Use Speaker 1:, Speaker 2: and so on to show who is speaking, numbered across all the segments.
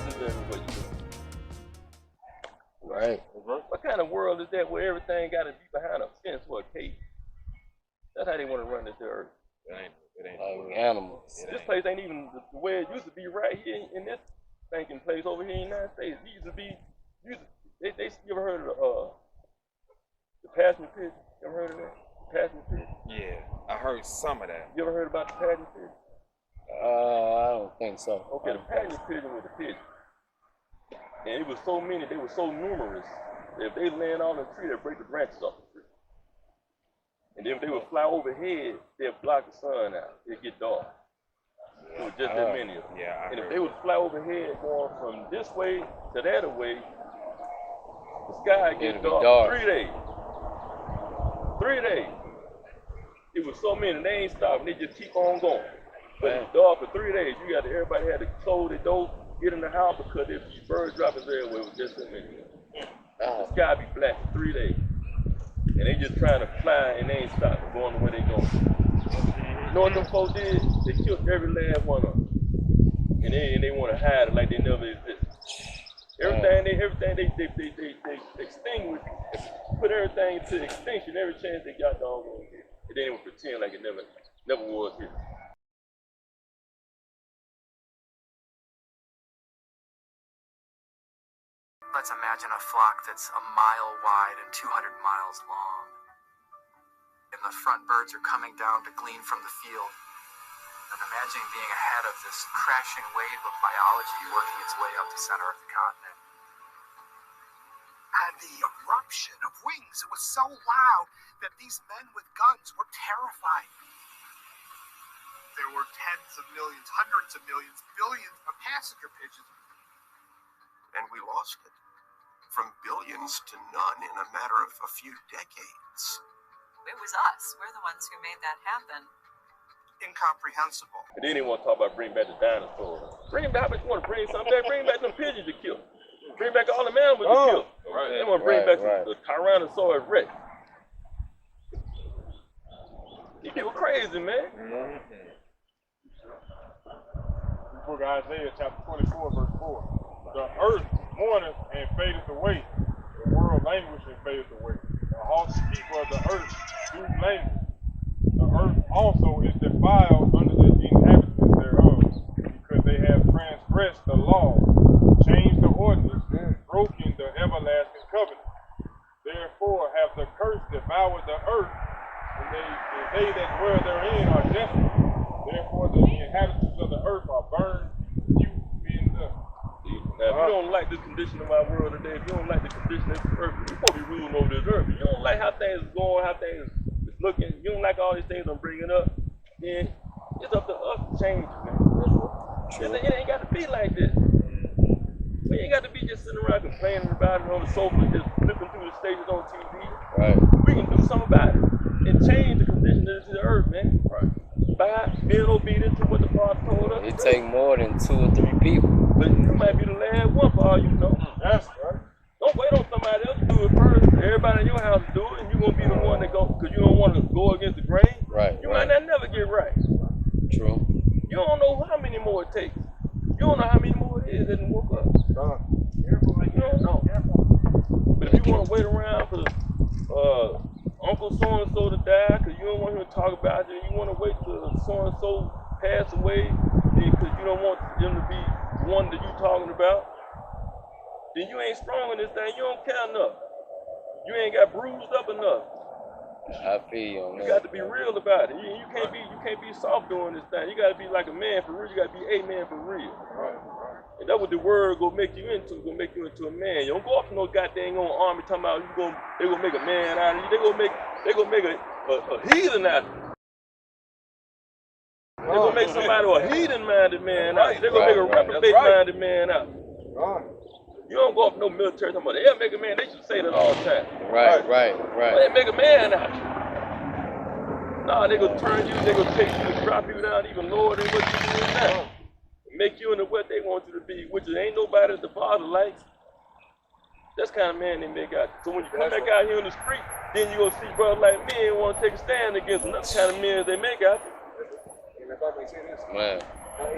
Speaker 1: necessary what you do.
Speaker 2: Right.
Speaker 1: What kind of world is that where everything got to be behind a fence or a cage? That's how they want to run this earth.
Speaker 2: It ain't like animals.
Speaker 1: This place ain't even the way it used to be right here in this banking place over here in the United States. It used to be, you ever heard of the passenger pigeon? You ever heard of that? Passenger pigeon?
Speaker 3: Yeah, I heard some of that.
Speaker 1: You ever heard about the passenger pigeon?
Speaker 2: I don't think so.
Speaker 1: Okay, the passenger pigeon was a pigeon. And it was so many, they were so numerous, that if they land on the tree, they'd break the branches off the tree. And then if they would fly overhead, they'd block the sun out. It'd get dark. It was just that many of them.
Speaker 3: Yeah,
Speaker 1: and if they would fly overhead going from this way to that way, the sky gets dark for 3 days. 3 days. It was so many, they ain't stopping, they just keep on going. But it's dark for 3 days. Everybody had to close their doors, get in the house because there'd be bird droppings everywhere with just so many. The sky be black for 3 days. And they just trying to fly and they ain't stopping going the way they going. You know what them folks did? They killed every last one of them. And they want to hide it like they never existed. Everything they extinguished, put everything to extinction every chance they got doggone it. And they would pretend like it never was here.
Speaker 4: Let's imagine a flock that's a mile wide and 200 miles long. And the front birds are coming down to glean from the field. And imagine being ahead of this crashing wave of biology working its way up the center of the continent.
Speaker 5: And the eruption of wings, it was so loud that these men with guns were terrified. There were tens of millions, hundreds of millions, billions of passenger pigeons.
Speaker 6: And we lost it. From billions to none in a matter of a few decades.
Speaker 7: It was us. We're the ones who made that happen.
Speaker 5: Incomprehensible.
Speaker 1: And then they want to talk about bring back the dinosaurs. Bring back, but you want to bring something back. Bring back them pigeons you killed. Bring back all the animals you killed. They want to bring back the Tyrannosaurus Rex. These people crazy, man.
Speaker 8: The book of Isaiah, chapter 24, verse 4. The earth mourneth and fadeth away. The world languisheth and fadeth away. The housekeeper of the earth do languish. The earth also is defiled under the inhabitants thereof, because they have transgressed the law, changed the ordinance, broken the everlasting covenant. Therefore have the curse devoured the earth, and they that dwell therein are desolate. Therefore the inhabitants of the earth are burned, few being left.
Speaker 1: Now, if you don't like the condition of our world today, if you don't like the condition of this earth, you're supposed to be ruling over this earth. If you don't like how things are going, how things is looking, you don't like all these things I'm bringing up, then it's up to us to change it, man. It ain't got to be like this. We ain't got to be just sitting around complaining about it on the sofa, just flipping through the stages on TV.
Speaker 2: Right.
Speaker 1: We can do something about it and change the condition of the earth, man. Right. By being obedient to what the Father told us.
Speaker 2: It take more than 2 or 3 people.
Speaker 1: But you might be the last one for all you know.
Speaker 8: That's right.
Speaker 1: Don't wait on somebody else to do it first. Everybody in your house do it, and you're going to be the one that go, because you don't want to go against the grain.
Speaker 2: Right.
Speaker 1: You might not never get right.
Speaker 2: True.
Speaker 1: You don't know how many more it takes. You don't know how many more it is that didn't woke up. You don't know. But if you want to wait around for Uncle so-and-so to die, because you don't want him to talk about it, you want to wait till so-and-so pass away, because you don't want them to be the one that you talking about, then you ain't strong in this thing. You don't care enough. You ain't got bruised up enough.
Speaker 2: I feel you on that.
Speaker 1: You got to be real about it. You can't be soft doing this thing. You got to be like a man for real. You got to be a man for real.
Speaker 8: Right.
Speaker 1: And that's what the word gonna make you into. Gonna make you into a man. You don't go up to no goddamn army talking about they gonna make a man out of you. They gonna make a heathen out of you. They gonna make somebody a heathen-minded man out. They gonna make a reprobate-minded man out. You don't go up to no military talking about they'll make a man. They should say that all the time.
Speaker 2: Right.
Speaker 1: They make a man out of you. Nah, they gonna turn you. They gonna take you and drop you down even lower than what you doing now. Make you into what they want you to be, which ain't nobody that the Father likes. That's the kind of man they make out. So when you come back out here in the street, then you gonna see brothers like me and want to take a stand against another kind of men they make out.
Speaker 9: And if I may say this,
Speaker 2: man,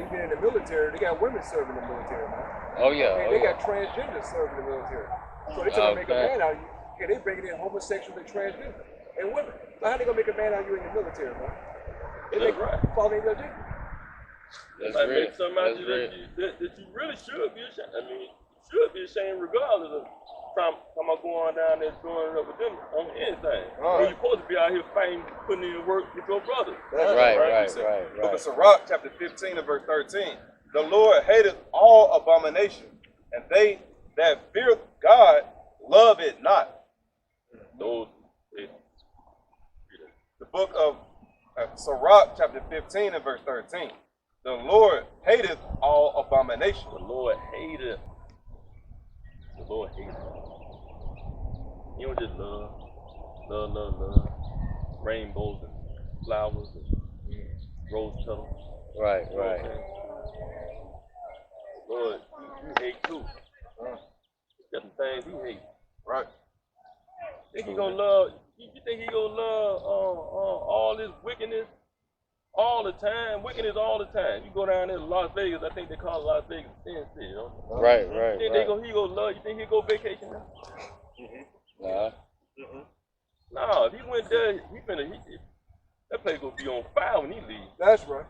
Speaker 9: even in the military, they got women serving in the military, man.
Speaker 2: Oh yeah.
Speaker 9: And
Speaker 2: Oh
Speaker 9: they
Speaker 2: yeah.
Speaker 9: got transgender serving in the military. So they trying to make a man out of you. Yeah, they bringing in homosexuals and transgender and women. So how they gonna make a man out of you in the military, man? They make fall in your gender.
Speaker 2: That's
Speaker 1: might
Speaker 2: real.
Speaker 1: make something out
Speaker 2: That's
Speaker 1: you
Speaker 2: real.
Speaker 1: that you really should be ashamed. I mean, you should be ashamed regardless of trying to go on down there joining up with them on anything. You're supposed to be out here fighting, putting in work with your brothers.
Speaker 2: Right.
Speaker 10: Book of Sirach, chapter 15 and verse 13. The Lord hateth all abomination, and they that fear God love it not.
Speaker 1: Those,
Speaker 10: the book of Sirach, chapter 15 and verse 13. The Lord hateth all abomination.
Speaker 1: The Lord hateth. The Lord hateth. You don't just love rainbows and flowers and rose petals.
Speaker 2: Right.
Speaker 1: Lord, you hate too. Got some things he hates.
Speaker 10: Right.
Speaker 1: Think he gonna love? You think he gonna love all this wickedness all the time? Wickedness all the time. You go down there to Las Vegas. I think they call Las Vegas Sin City. You know?
Speaker 2: Right.
Speaker 1: You think he gonna love? You think he go vacation now?
Speaker 2: Nah.
Speaker 1: No, if he went there, that place gonna be on fire when he leaves.
Speaker 9: That's right.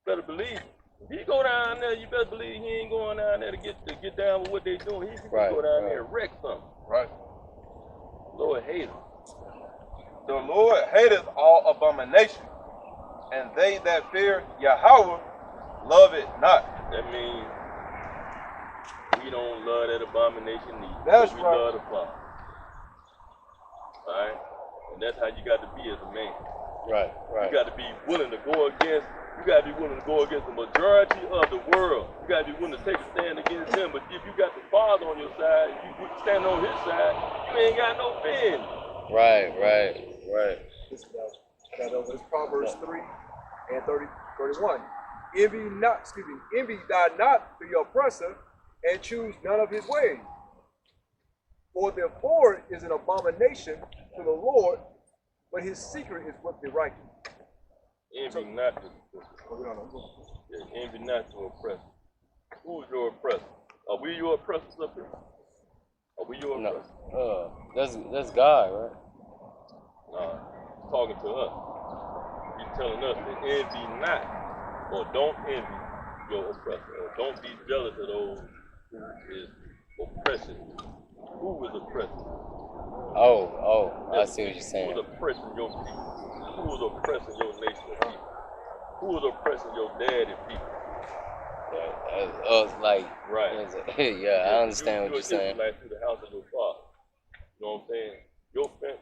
Speaker 1: Better believe it. If he go down there, you better believe he ain't going down there to get down with what they doing. He's gonna go down there and wreck something.
Speaker 10: Right.
Speaker 1: Lord hateth.
Speaker 10: The Lord hateth all abomination, and they that fear Yahweh love it not.
Speaker 1: That means we don't love that abomination either.
Speaker 9: That's
Speaker 1: we
Speaker 9: right.
Speaker 1: love the Father. Alright? And that's how you got to be as a man.
Speaker 2: Right.
Speaker 1: You got to be willing to go against the majority of the world. You got to be willing to take a stand against them. But if you got the Father on your side, you stand on his side, you ain't got no business.
Speaker 2: Right.
Speaker 9: This is Proverbs 3 and 31. Envy thy not the oppressor, and choose none of his ways. For the forward is an abomination to the Lord, but his secret is with the righteous.
Speaker 1: Envy not to oppress. Who is your oppressor? Are we your oppressors up here? Are we your oppressors?
Speaker 2: That's God, right?
Speaker 1: Talking to us. He's telling us to envy not, or don't envy your oppressor, or don't be jealous of those who is oppressing you. Who is oppressing?
Speaker 2: Oh, I see what you're saying.
Speaker 1: Who is oppressing your people? Who is oppressing your nation of people? Who is oppressing your daddy people?
Speaker 2: Like,
Speaker 1: right.
Speaker 2: Yeah, I understand what you're saying.
Speaker 1: Like through the house of your father. You know what I'm saying?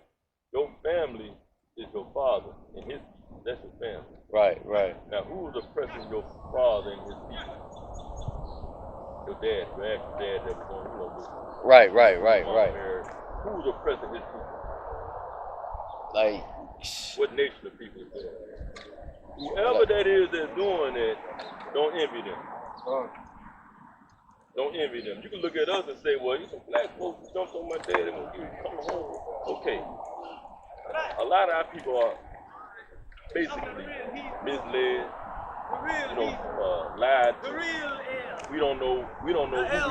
Speaker 1: Your family is your father and his people. That's your family.
Speaker 2: Right.
Speaker 1: Now, who is oppressing your father and his people? Your dad, your actual dad that was on,
Speaker 2: Right.
Speaker 1: Who is oppressing his people?
Speaker 2: Like,
Speaker 1: what nation of people is that? Whoever that is that's doing that, don't envy them. Don't envy them. You can look at us and say, well, you some black folks who jumped on my dad and you come home. Okay. A lot of our people are basically misled, lied to. We don't know who we are.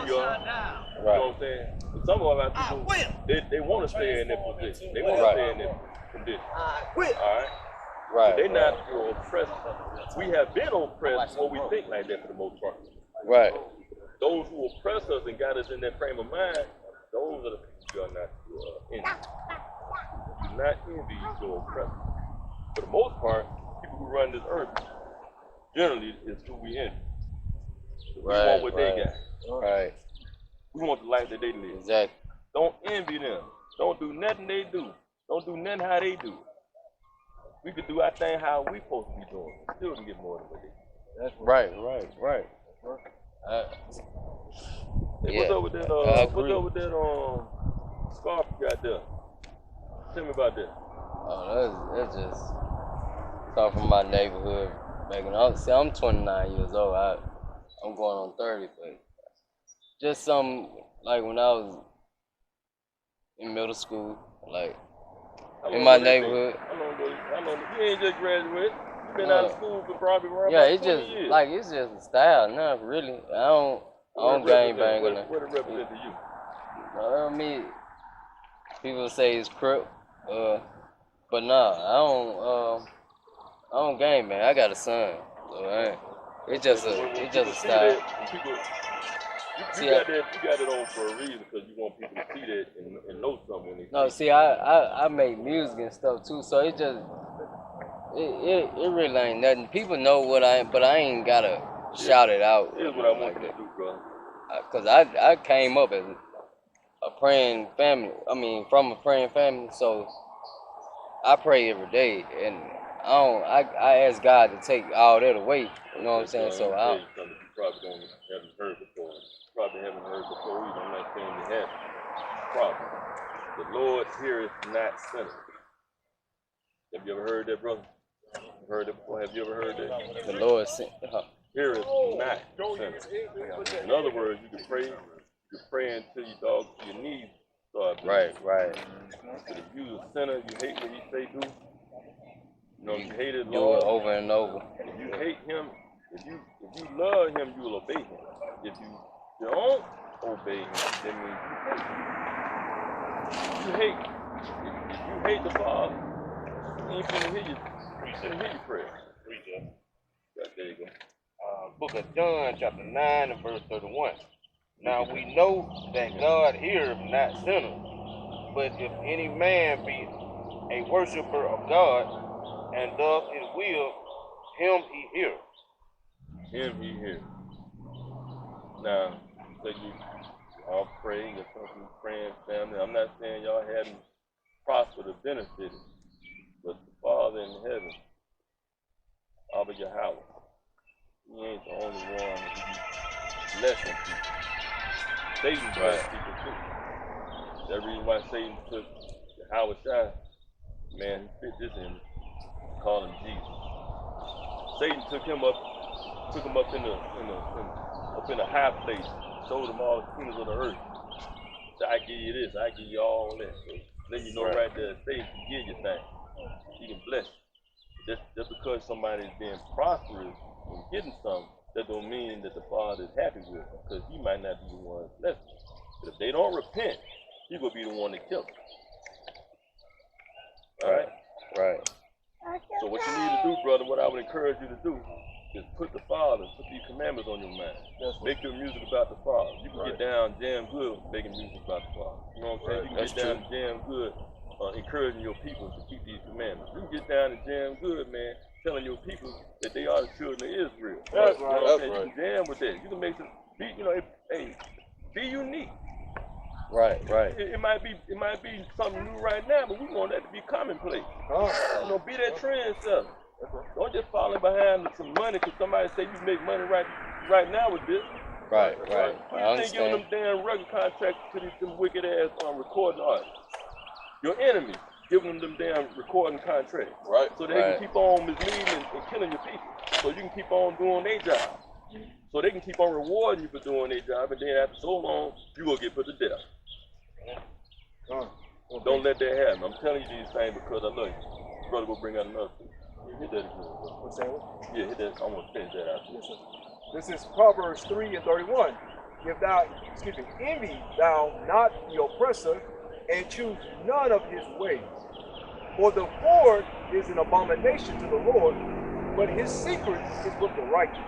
Speaker 1: You know what I'm saying? But some of our people, they want to stay in their position. They want to stay in their condition. Alright?
Speaker 2: Right.
Speaker 1: They're not oppressed. We have been oppressed before we think like that for the most part.
Speaker 2: Right.
Speaker 1: Those who oppress us and got us in that frame of mind, those are the people you are not to envy. Do not envy your oppressor. For the most part, people who run this earth generally is who we envy. We want what they got.
Speaker 2: Right.
Speaker 1: We want the life that they live.
Speaker 2: Exactly.
Speaker 1: Don't envy them. Don't do nothing they do. Don't do nothing how they do. We could do our thing how we supposed to be doing. We still can get more than what they do.
Speaker 2: That's right.
Speaker 1: Hey, what's up with that? What's up with that scarf you got there? Tell me about that.
Speaker 2: Oh, that's just come from my neighborhood. Back when I'm 29 years old. I'm going on 30, but just some like when I was in middle school, like in my neighborhood.
Speaker 1: How long you ain't just graduated? been out of school for probably around
Speaker 2: yeah,
Speaker 1: about
Speaker 2: it's
Speaker 1: 20
Speaker 2: just
Speaker 1: years.
Speaker 2: like it's just a style, nah, really. I don't gang bang on that.
Speaker 1: What it represent to you?
Speaker 2: I mean, people say it's crip, but nah, I don't gang bang. I got a son, so it's just a style.
Speaker 1: You got that on for a reason because you want people to see that and know something when they
Speaker 2: No, see, I make music and stuff too, so it just it really ain't nothing. People know what I am, but I ain't gotta shout it out.
Speaker 1: Here's what I want you to do, bro.
Speaker 2: Cause I came up as a praying family. I mean, from a praying family, so I pray every day, and I ask God to take all that away. You know what I'm saying? So I.
Speaker 1: You probably haven't heard before. Probably haven't heard before either. I'm not saying you haven't. Problem. The Lord heareth not sinners. Have you ever heard that, brother? Heard it before? Have you ever heard that?
Speaker 2: The Lord
Speaker 1: heareth not sinners. In other words, you can pray. You can pray until you dog to your knees start bleeding.
Speaker 2: Right.
Speaker 1: But if you a sinner, you hate what he say do. You know, you hate his
Speaker 2: do
Speaker 1: law.
Speaker 2: it over and over.
Speaker 1: If you hate him, if you love him, you will obey him. If you don't obey him, that means you hate. If you hate the Father, he ain't finna hear you. He's finna hear you pray. There you go.
Speaker 11: Book of John, chapter 9 and verse 31. Now we know that God heareth not sinners, but if any man be a worshiper of God and does his will, him he heareth.
Speaker 1: Him he hears. Now, so you all praying or something, praying family. I'm not saying y'all hadn't prospered or benefited, but the Father in heaven, Abba Yahweh, he ain't the only one who's blessing people. Satan blessed people too. That's the reason why Satan took Yahweh Shai, man, he fit this in, called him Jesus. Satan took him up in the high place, showed him all the kingdoms of the earth. So I give you this, I give you all that. So then you know right there, Satan can give you things. He can bless you. Just because somebody is being prosperous and getting something, that don't mean that the Father is happy with them, because he might not be the one blessing them. But if they don't repent, he will be the one that kills them.
Speaker 2: Right.
Speaker 1: So what you need to do, brother, what I would encourage you to do, is put the Father, put these commandments on your mind. Make your music about the Father. You can get down damn good making music about the Father. You know what I'm saying? You can get down damn good encouraging your people to keep these commandments. You can get down to damn good, man, telling your people that they are the children of Israel.
Speaker 8: That's
Speaker 1: You
Speaker 8: right.
Speaker 1: know what I'm saying? You can jam with that. You can make some, be unique.
Speaker 2: Right.
Speaker 1: It might be something new right now, but we want that to be commonplace. You know, be that trendsetter. Don't just fall in behind with some money because somebody say you make money right now with this.
Speaker 2: Right.
Speaker 1: You think giving them damn record contracts to these them wicked ass recording artists. Your enemies giving them damn recording contracts.
Speaker 10: Right.
Speaker 1: So they can keep on misleading and killing your people. So you can keep on doing their job. So they can keep on rewarding you for doing their job, and then after so long, you will get put to death. Don't let that happen. I'm telling you these things because I love you. Brother, go bring out another thing. Hit that again.
Speaker 9: What's that?
Speaker 1: Yeah, hit that. I want to finish that out.
Speaker 9: This is Proverbs 3 and 31. Envy thou not the oppressor, and choose none of his ways. For the forward is an abomination to the Lord, but his secret is with the righteous.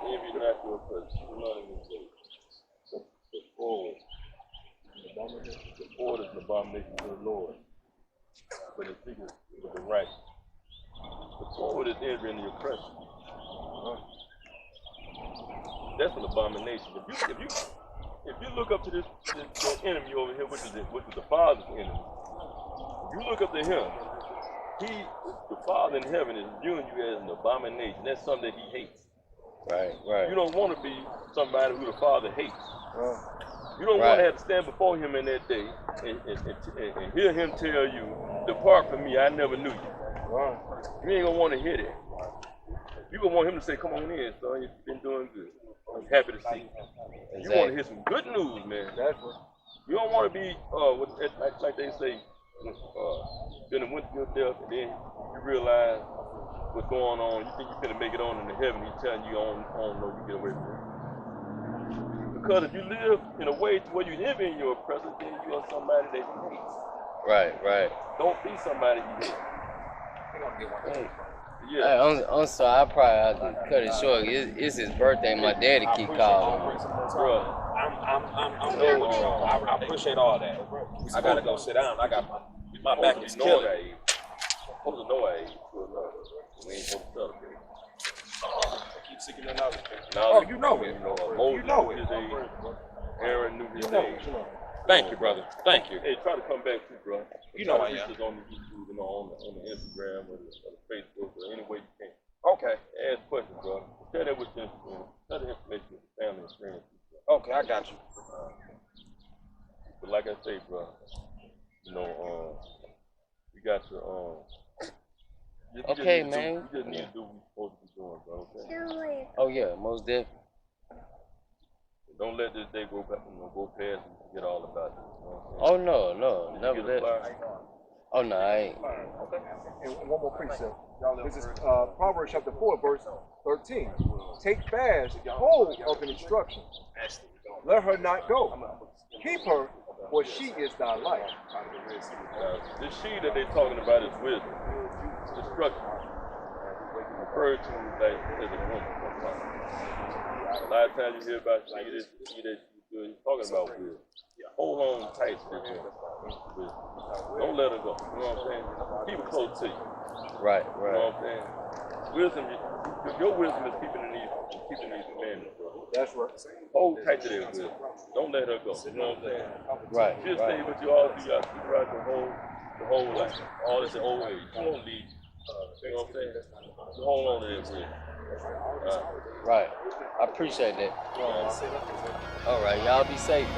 Speaker 1: Envy not the oppressor, none of his ways. The forward is an abomination to the Lord, but his secret is with the righteous. The forward is envy and the oppressor. That's an abomination. If you look up to this enemy over here, which is the Father's enemy, if you look up to him, the Father in heaven is viewing you as an abomination. That's something that he hates.
Speaker 2: Right.
Speaker 1: You don't want to be somebody who the Father hates. You don't want to have to stand before him in that day and hear him tell you, depart from me, I never knew you. You ain't going to want to hear that. You're going to want him to say, come on in, son, you've been doing good. I'm happy to see you. Exactly. You want to hear some good news, man. You don't want to be, like they say, then went to your death, and then you you realize what's going on. You think you're gonna make it on into heaven. He's telling you on no, you get away from it. Because if you live in a way to where you live in your oppressor, then you are somebody that you hate.
Speaker 2: Right, right.
Speaker 1: Don't be somebody you hate.
Speaker 2: Hey.
Speaker 1: Yeah.
Speaker 2: Hey, I'm sorry, I probably have to cut it short. It's his birthday. My daddy keep calling me.
Speaker 1: Bro,
Speaker 3: I'm there with you. I appreciate all that. I gotta go sit down. My back is killing.
Speaker 1: I'm supposed to know I ate. We ain't supposed to celebrate.
Speaker 3: Keep seeking the knowledge.
Speaker 1: Oh,
Speaker 3: you know it.
Speaker 1: Moses knew his age. Aaron knew his age.
Speaker 3: Thank you, brother. Thank you.
Speaker 1: Hey, try to come back too, bro.
Speaker 3: You know I am.
Speaker 1: On the YouTube, on the Instagram, or the Facebook, or any way you can.
Speaker 3: Okay.
Speaker 1: Ask questions, bro. Share that with them. Share the information with your family and friends.
Speaker 3: Okay, I got you.
Speaker 1: But like I say, bro, you got to
Speaker 2: Okay, man.
Speaker 1: You just need to do what you're supposed to be doing, bro. Okay?
Speaker 2: Oh yeah, most definitely.
Speaker 1: Don't let this day go back, go past and forget all about it.
Speaker 2: Oh no, never that. Oh no, I ain't.
Speaker 9: And one more precept. This is Proverbs chapter 4, verse 13. Take fast hold of an instruction. Let her not go. Keep her, for she is thy life.
Speaker 1: This she that they're talking about is wisdom. Instruction. Referred to like as a woman. A lot of times you hear about she that she's good. He's talking about wisdom. Hold on tight to this woman. Don't let her go. You know what I'm saying? Keep it close to you.
Speaker 2: Right.
Speaker 1: You know what I'm saying? Wisdom, your wisdom is keeping these commandments, bro.
Speaker 9: That's right.
Speaker 1: Hold tight to that wisdom. Don't let her go. You know what I'm saying?
Speaker 2: Right.
Speaker 1: She'll stay with you all through your throughout the whole life. All this old age. You won't leave. You know what I'm saying? So hold on to that wisdom.
Speaker 2: Right. I appreciate that. All right, y'all be safe.